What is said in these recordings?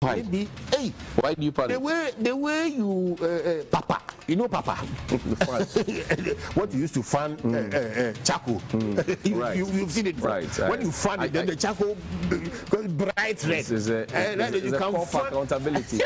Why? Maybe, hey, why do you panic? The way you, Papa, you know Papa? What you used to fan charcoal. Right. You've seen it before. Right. When you fan it, then the charcoal goes bright red. This is a call for accountability.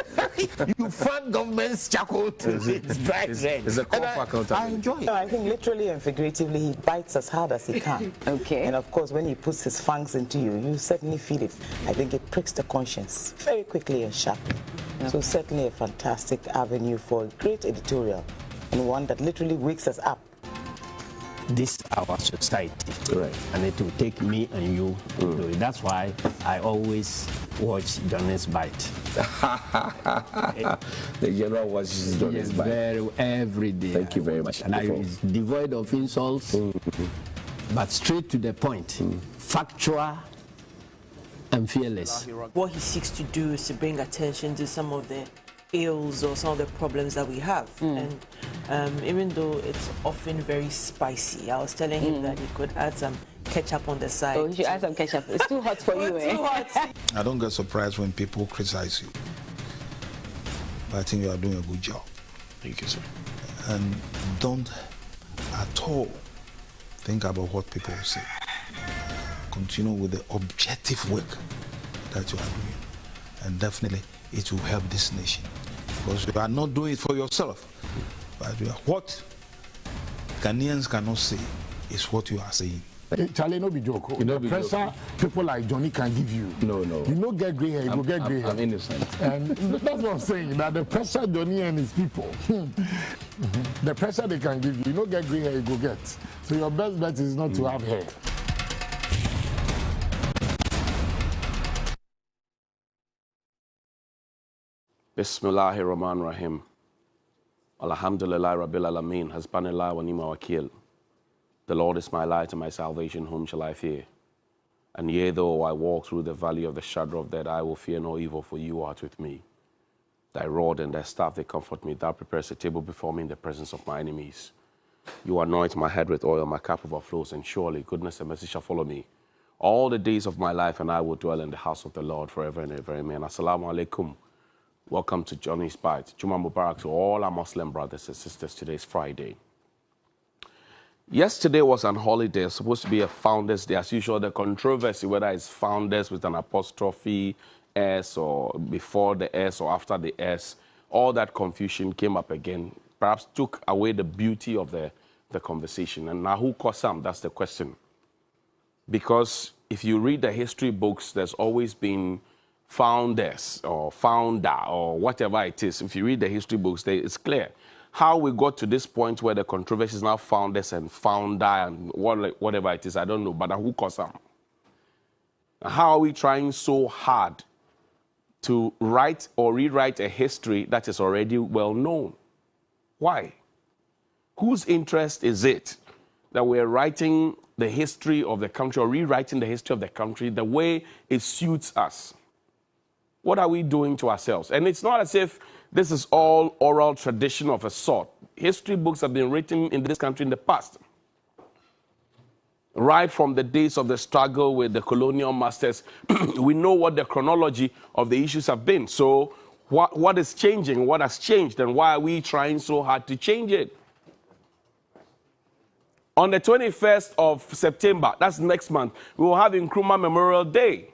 You fan government's charcoal to it's bright red. It's a call for accountability. I enjoy it. No, I think literally and figuratively, he bites as hard as he can. Okay. And of course, when he puts his fangs into you, you certainly feel it. I think it pricks the conscience very quickly and sharply. Okay. So certainly a fantastic avenue for a great editorial and one that literally wakes us up. This is our society, right? And it will take me and you to do it. That's why I always watch Johnnie's Bite. The general watches Johnnie's Bite every day. Thank you very much. And it's devoid of insults, but straight to the point, factual and fearless. What he seeks to do is to bring attention to some of the ills or some of the problems that we have. And even though it's often very spicy, I was telling him that he could add some ketchup on the side. Oh, you should add some ketchup. It's too hot for you, eh? Too hot. I don't get surprised when people criticize you. But I think you are doing a good job. Thank you, sir. And don't at all think about what people will say. Continue with the objective work that you are doing. And definitely it will help this nation. Because you are not doing it for yourself. But what Ghanaians cannot say is what you are saying. Charlie, no be joke. The pressure people like Johnnie can give you. No. You don't get grey hair, you go get grey hair. I'm innocent. And that's what I'm saying, that the pressure Johnnie and his people, the pressure they can give you, you don't get grey hair, you go get. So your best bet is not to have hair. Bismillahir Rahmanir Rahim. Alhamdulillah Rabbil Alameen. Hasbanillah wa ni'mal wakil. The Lord is my light and my salvation, whom shall I fear? And yea, though I walk through the valley of the shadow of death, I will fear no evil, for you art with me. Thy rod and thy staff, they comfort me. Thou preparest a table before me in the presence of my enemies. You anoint my head with oil, my cup overflows, and surely goodness and mercy shall follow me all the days of my life, and I will dwell in the house of the Lord forever and ever. Amen. Assalamu alaikum. Welcome to Johnnie's Bite. Juma Mubarak to all our Muslim brothers and sisters. Today is Friday. Yesterday was an holiday. It was supposed to be a Founders Day. As usual, the controversy, whether it's Founders with an apostrophe S or before the S or after the S, all that confusion came up again. Perhaps took away the beauty of the conversation. And now who Kosam? That's the question. Because if you read the history books, there's always been founders or founder or whatever it is. If you read the history books, it's clear. How we got to this point where the controversy is now founders and founder and whatever it is, I don't know, but who caused them? How are we trying so hard to write or rewrite a history that is already well known? Why? Whose interest is it that we're writing the history of the country or rewriting the history of the country the way it suits us? What are we doing to ourselves? And it's not as if this is all oral tradition of a sort. History books have been written in this country in the past. Right from the days of the struggle with the colonial masters, we know what the chronology of the issues have been. So what is changing? What has changed? And why are we trying so hard to change it? On the 21st of September, that's next month, we will have Nkrumah Memorial Day.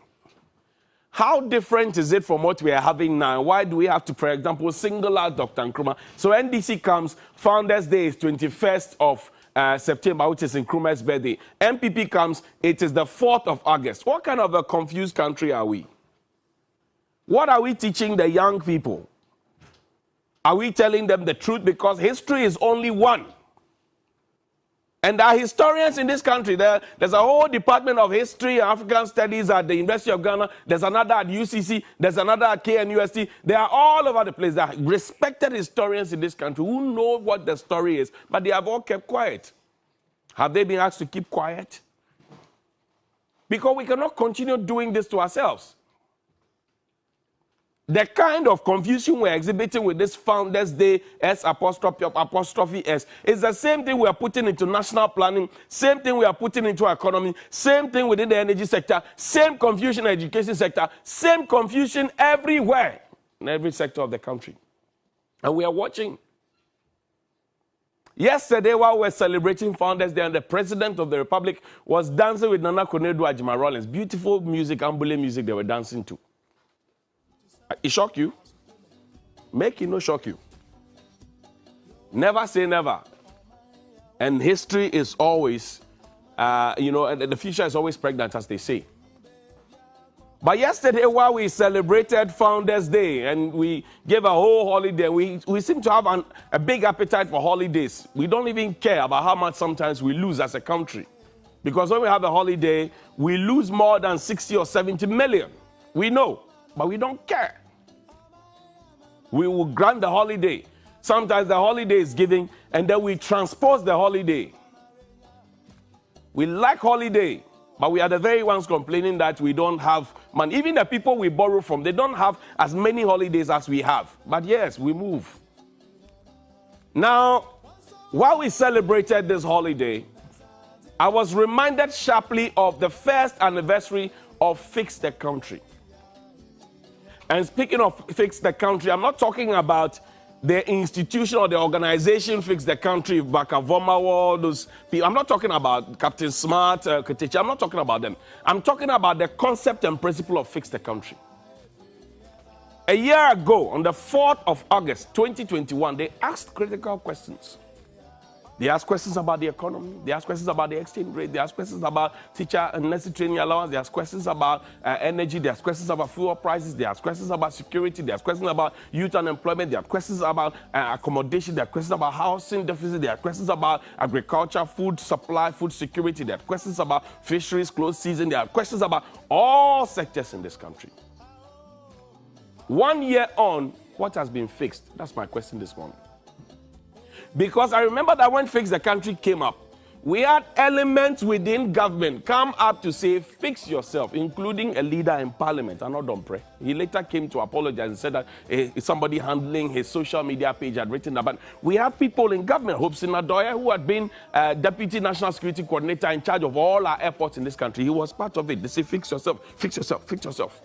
How different is it from what we are having now? Why do we have to, for example, single out Dr. Nkrumah? So NDC comes, Founders Day is 21st of September, which is Nkrumah's birthday. MPP comes, it is the 4th of August. What kind of a confused country are we? What are we teaching the young people? Are we telling them the truth? Because history is only one. And there are historians in this country. There's a whole department of history and African studies at the University of Ghana. There's another at UCC. There's another at KNUST. They are all over the place. There are respected historians in this country who know what the story is, but they have all kept quiet. Have they been asked to keep quiet? Because we cannot continue doing this to ourselves. The kind of confusion we're exhibiting with this Founders Day, apostrophe S, is the same thing we are putting into national planning, same thing we are putting into economy, same thing within the energy sector, same confusion in the education sector, same confusion everywhere in every sector of the country. And we are watching. Yesterday, while we were celebrating Founders Day, and the President of the Republic was dancing with Nana Konadu Ajima Rollins. Beautiful music, Ambule music they were dancing to. It shock you? Make it no shock you. Never say never. And history is always, the future is always pregnant, as they say. But yesterday, while we celebrated Founders Day and we gave a whole holiday, we seem to have a big appetite for holidays. We don't even care about how much sometimes we lose as a country. Because when we have a holiday, we lose more than 60 or 70 million. We know, but we don't care. We will grant the holiday. Sometimes the holiday is given, and then we transpose the holiday. We like holiday, but we are the very ones complaining that we don't have money. Even the people we borrow from, they don't have as many holidays as we have. But yes, we move. Now, while we celebrated this holiday, I was reminded sharply of the first anniversary of Fix the Country. And speaking of Fix the Country, I'm not talking about the institution or the organization Fix the Country, Bakavoma, those people. I'm not talking about Captain Smart, Ketechi. I'm not talking about them. I'm talking about the concept and principle of Fix the Country. A year ago, on the 4th of August, 2021, they asked critical questions. They asked questions about the economy. They asked questions about the exchange rate. They asked questions about teacher and nurse training allowance. They asked questions about energy. They asked questions about fuel prices. They asked questions about security. They asked questions about youth unemployment. They asked questions about accommodation. They asked questions about housing deficit. They asked questions about agriculture, food supply, food security. They had questions about fisheries, closed season. They had questions about all sectors in this country. 1 year on, what has been fixed? That's my question this morning. Because I remember that when Fix the Country came up, we had elements within government come up to say, fix yourself, including a leader in parliament, Anodompre. He later came to apologize and said that somebody handling his social media page had written about. We have people in government, Hope Sinadoya, who had been Deputy National Security Coordinator in charge of all our airports in this country. He was part of it. They say, fix yourself, fix yourself, fix yourself.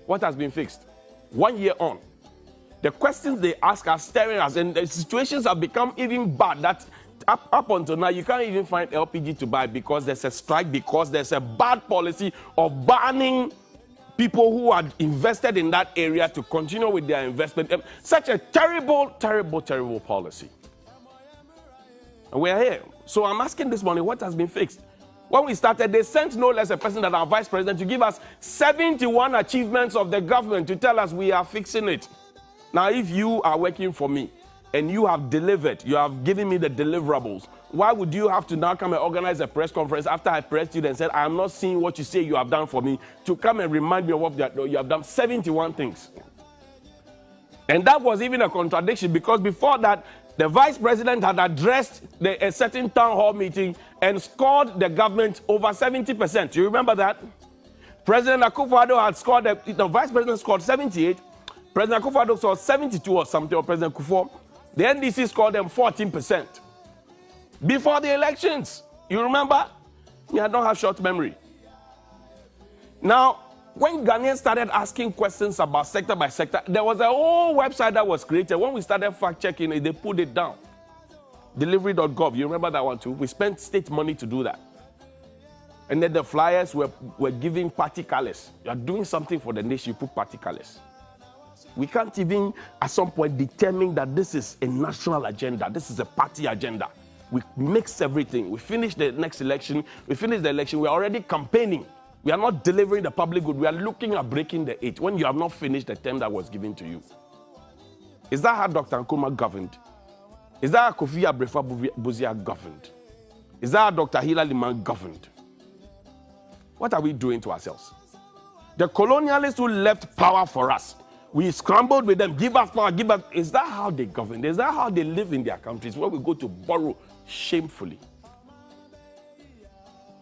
What has been fixed? 1 year on. The questions they ask are staring us, and the situations have become even bad that up until now, you can't even find LPG to buy because there's a strike, because there's a bad policy of banning people who are invested in that area to continue with their investment. Such a terrible, terrible, terrible policy. And we are here. So I'm asking this morning, what has been fixed? When we started, they sent no less a person than our vice president to give us 71 achievements of the government to tell us we are fixing it. Now, if you are working for me and you have delivered, you have given me the deliverables, why would you have to now come and organize a press conference after I pressed you and said, I am not seeing what you say you have done for me, to come and remind me of what you have done? 71 things. And that was even a contradiction, because before that, the vice president had addressed a certain town hall meeting and scored the government over 70%. You remember that? President Akufo-Addo had scored, the vice president scored 78. President Akufo-Addo scored 72 or something, or President Kufo. The NDC scored them 14%. Before the elections. You remember? I don't have short memory. Now, when Ghanaians started asking questions about sector by sector, there was a whole website that was created. When we started fact-checking it, they put it down. Delivery.gov, you remember that one too? We spent state money to do that. And then the flyers were giving party colors. You are doing something for the nation, you put party colors. We can't even, at some point, determine that this is a national agenda. This is a party agenda. We mix everything. We finish the next election. We finish the election. We're already campaigning. We are not delivering the public good. We are looking at breaking the 8 when you have not finished the term that was given to you. Is that how Dr. Nkrumah governed? Is that how Kofi Abrefa-Buzia governed? Is that how Dr. Hilary Liman governed? What are we doing to ourselves? The colonialists who left power for us, we scrambled with them, give us power, give us. Is that how they govern? Is that how they live in their countries, where we go to borrow shamefully?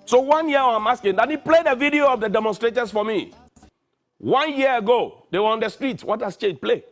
So 1 year I'm asking, Daddy, play the video of the demonstrators for me. 1 year ago, they were on the streets. What has changed? Play.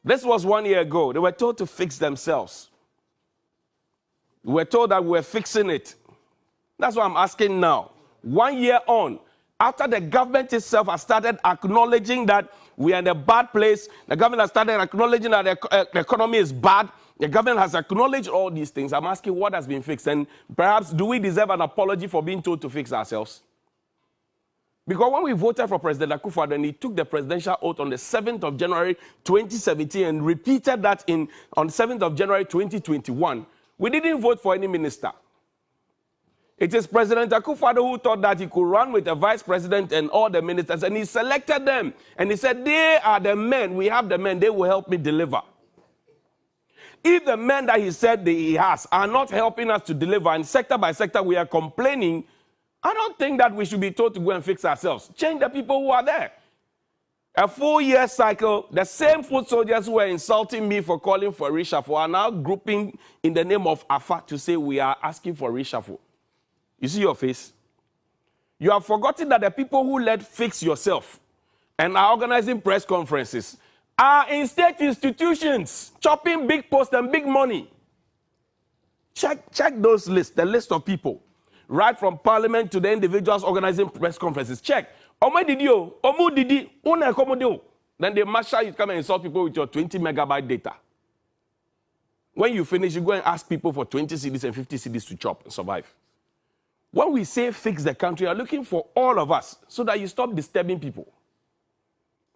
This was 1 year ago. They were told to fix themselves. We were told that we were fixing it. That's what I'm asking now. 1 year on, after the government itself has started acknowledging that we are in a bad place, the government has started acknowledging that the economy is bad, the government has acknowledged all these things. I'm asking what has been fixed, and perhaps do we deserve an apology for being told to fix ourselves? Because when we voted for President Akufo-Addo and he took the presidential oath on the 7th of January 2017 and repeated that on the 7th of January 2021, we didn't vote for any minister. It is President Akufo-Addo who thought that he could run with a vice president and all the ministers, and he selected them. And he said, they are the men, we have the men, they will help me deliver. If the men that he said that he has are not helping us to deliver, and sector by sector we are complaining, I don't think that we should be told to go and fix ourselves. Change the people who are there. A 4-year cycle, the same foot soldiers who were insulting me for calling for a reshuffle are now grouping in the name of AFA to say we are asking for a reshuffle. You see your face? You have forgotten that the people who led Fix Yourself and are organizing press conferences are in state institutions, chopping big posts and big money. Check those lists, the list of people. Right from parliament to the individuals organizing press conferences. Check. Then they marshal you come and insult people with your 20 megabyte data. When you finish, you go and ask people for 20 CDs and 50 CDs to chop and survive. When we say fix the country, we are looking for all of us so that you stop disturbing people.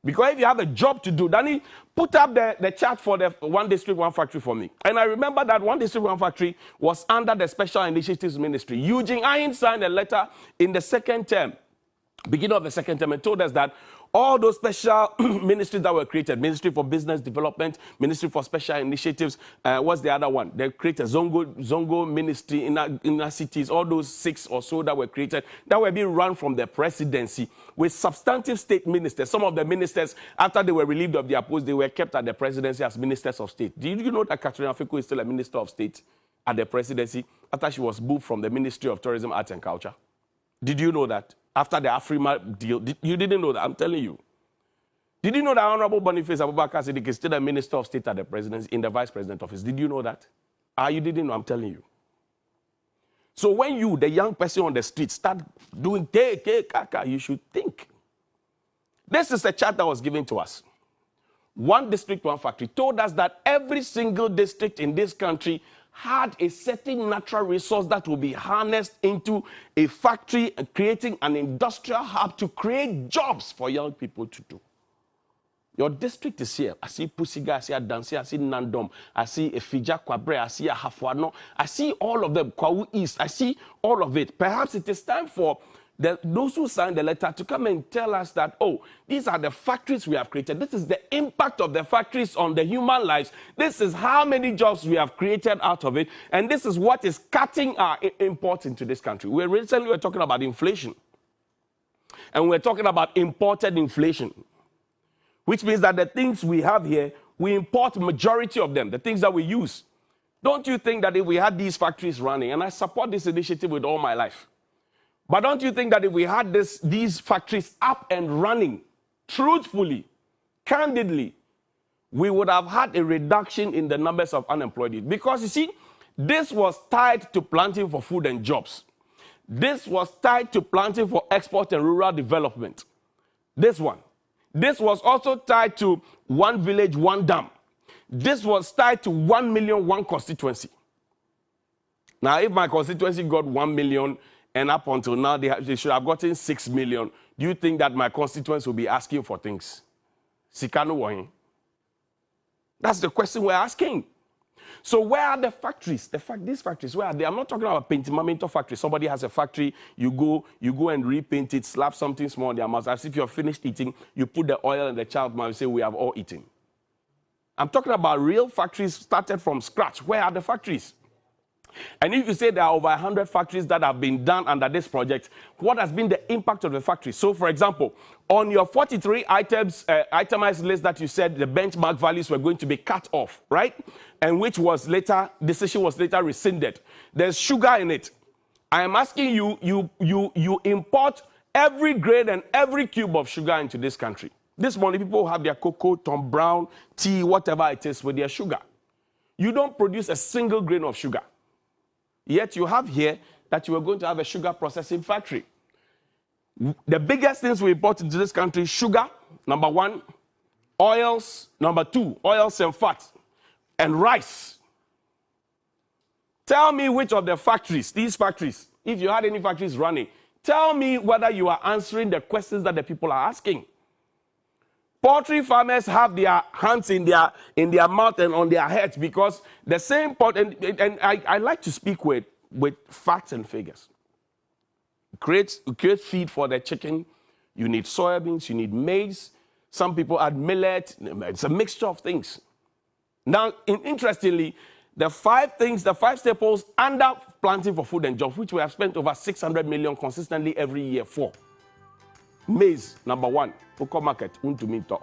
Because if you have a job to do, Danny, put up the chart for the One District, One Factory for me. And I remember that One District, One Factory was under the Special Initiatives Ministry. Eugene Ayin signed a letter in the second term, beginning of the second term, and told us that all those special ministries that were created, Ministry for Business Development, Ministry for Special Initiatives, what's the other one? They created Zongo Ministry in our cities, all those 6 or so that were created, that were being run from the presidency with substantive state ministers. Some of the ministers, after they were relieved of their posts, they were kept at the presidency as ministers of state. Did you know that Catherine Afiko is still a minister of state at the presidency after she was moved from the Ministry of Tourism, Arts and Culture? Did you know that? After the Afrima deal, you didn't know that, I'm telling you. Did you know that Honorable Boniface Abubakar Siddiq is still a minister of state at the presidency, in the vice president office? Did you know that? You didn't know, I'm telling you. So when you, the young person on the street, start doing kaka, you should think. This is a chart that was given to us. One District, One Factory told us that every single district in this country had a certain natural resource that will be harnessed into a factory and creating an industrial hub to create jobs for young people to do. Your district is here. I see Pusiga, I see Adansi, I see Nandom, I see Efija Kwabre, I see Ahafuano, I see all of them, Kwawu East, I see all of it. Perhaps it is time for those who signed the letter to come and tell us that, oh, these are the factories we have created. This is the impact of the factories on the human lives. This is how many jobs we have created out of it. And this is what is cutting our imports into this country. We were talking about inflation. And we're talking about imported inflation, which means that the things we have here, we import majority of them, the things that we use. Don't you think that if we had these factories running, and I support this initiative with all my life, but don't you think that if we had these factories up and running, truthfully, candidly, we would have had a reduction in the numbers of unemployed youth? Because you see, this was tied to planting for food and jobs. This was tied to planting for export and rural development. This one. This was also tied to one village, one dam. This was tied to 1 million, one constituency. Now, if my constituency got 1 million and up until now, they should have gotten 6 million. Do you think that my constituents will be asking for things? Sikano Wahin. That's the question we're asking. So where are the factories? These factories, where are they? I'm not talking about painting factory. Somebody has a factory, you go and repaint it, slap something small on their mouth. As if you're finished eating, you put the oil in the child's mouth and say, we have all eaten. I'm talking about real factories started from scratch. Where are the factories? And if you say there are over 100 factories that have been done under this project, what has been the impact of the factory? So, for example, on your 43 itemized list that you said the benchmark values were going to be cut off, right? And which was later, decision was later rescinded. There's sugar in it. I am asking you, you import every grade and every cube of sugar into this country. This morning, people have their cocoa, Tom Brown, tea, whatever it is with their sugar. You don't produce a single grain of sugar. Yet you have here that you are going to have a sugar processing factory. The biggest things we import into this country, sugar, number one, oils, number two, oils and fats, and rice. Tell me which of the factories, these factories, if you had any factories running, tell me whether you are answering the questions that the people are asking. Poultry farmers have their hands in their mouth and on their heads because the same pot, and I like to speak with facts and figures. Create feed for the chicken. You need soybeans, you need maize. Some people add millet. It's a mixture of things. Now, interestingly, the five staples under planting for food and jobs, which we have spent over 600 million consistently every year for. Maize, number one, Oko market, untuminto.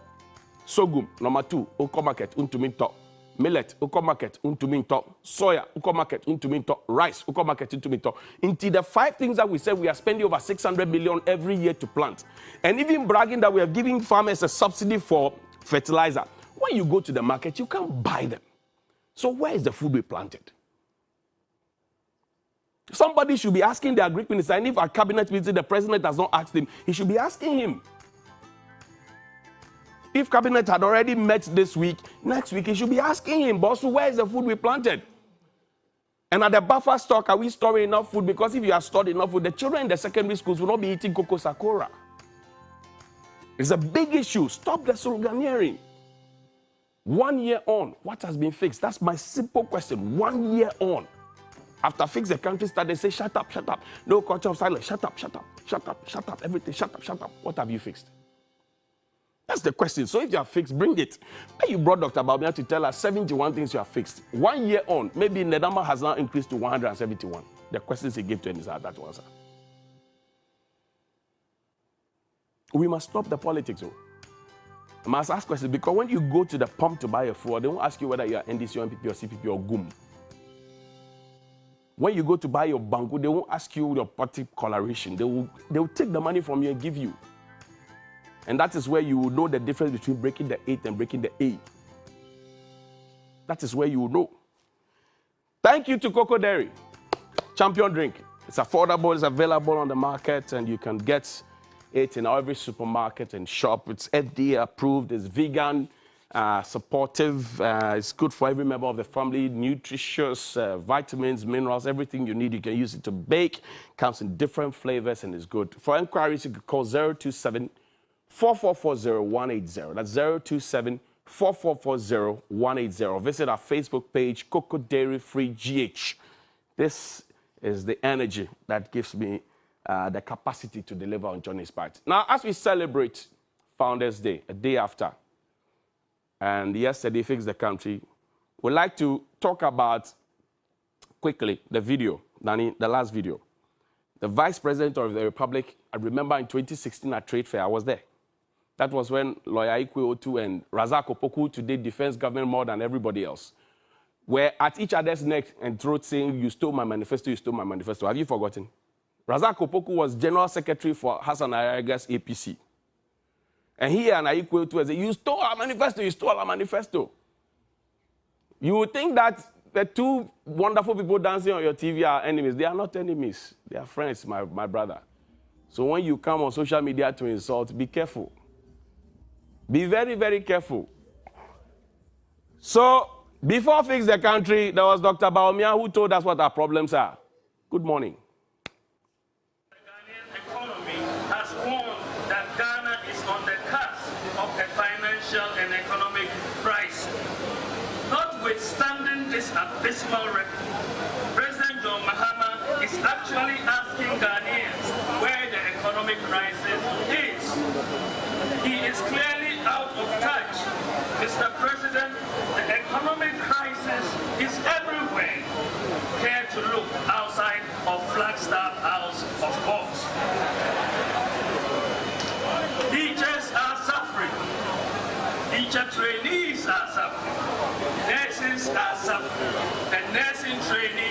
Sorghum, number two, Oko market, untuminto. Millet, Oko market, untuminto. Soya, Oko market, untuminto. Rice, Oko market, untuminto. Into the five things that we said we are spending over 600 million every year to plant. And even bragging that we are giving farmers a subsidy for fertilizer. When you go to the market, you can't buy them. So where is the food we planted? Somebody should be asking the agri minister, and if a cabinet meeting the president has not asked him, he should be asking him. If cabinet had already met this week, next week he should be asking him, boss, where is the food we planted? And at the buffer stock, are we storing enough food? Because if you have stored enough food, the children in the secondary schools will not be eating cocoa sakura. It's a big issue. Stop the sloganeering. 1 year on, what has been fixed? That's my simple question. 1 year on. After fix the country start, they say, shut up, shut up. No culture of silence. Shut up, shut up, shut up, shut up, everything, shut up, shut up. What have you fixed? That's the question. So if you have fixed, bring it. When you brought Dr. Baumia to tell us 71 things you have fixed, 1 year on, maybe the number has now increased to 171. The questions he gave to him is that to answer. We must stop the politics, though. I must ask questions because when you go to the pump to buy a fuel, they won't ask you whether you are NDC or NPP or CPP or GUM. When you go to buy your banku, they won't ask you your party coloration. They will take the money from you and give you. And that is where you will know the difference between breaking the 8 and breaking the A. That is where you will know. Thank you to Cocoa Dairy. Champion drink. It's affordable, it's available on the market, and you can get it in every supermarket and shop. It's FDA approved, it's vegan, supportive, it's good for every member of the family, nutritious, vitamins, minerals, everything you need. You can use it to bake, comes in different flavors, and is good. For inquiries, you can call 027 4440180. That's 027-4440-180. Visit our Facebook page, Cocoa Dairy Free GH. This is the energy that gives me the capacity to deliver on Johnny's part. Now, as we celebrate Founders Day, a day after, and yesterday fixed the country, we'd like to talk about, quickly, the video, Danny, the last video. The Vice President of the Republic, I remember in 2016 at Trade Fair, I was there. That was when Lawyer Ikwe Otu and Razak Opoku, today defense government more than everybody else, were at each other's neck and throat saying, you stole my manifesto, you stole my manifesto. Have you forgotten? Razak Opoku was General Secretary for Hassan Ayaga's APC. And he and Ikwe Otu said, you stole our manifesto, you stole our manifesto. You would think that the two wonderful people dancing on your TV are enemies. They are not enemies. They are friends, my brother. So when you come on social media to insult, be careful. Be very, very careful. So, before Fix the Country, there was Dr. Baumia who told us what our problems are. Good morning. actual record. President John Mahama is actually asking Ghanaians where the economic crisis is. He is clearly out of touch. Mr. President, the economic crisis is everywhere. Care to look outside of Flagstaff House, of course. Teachers are suffering. Teacher trainees are suffering. Nurses are suffering. And nursing trainees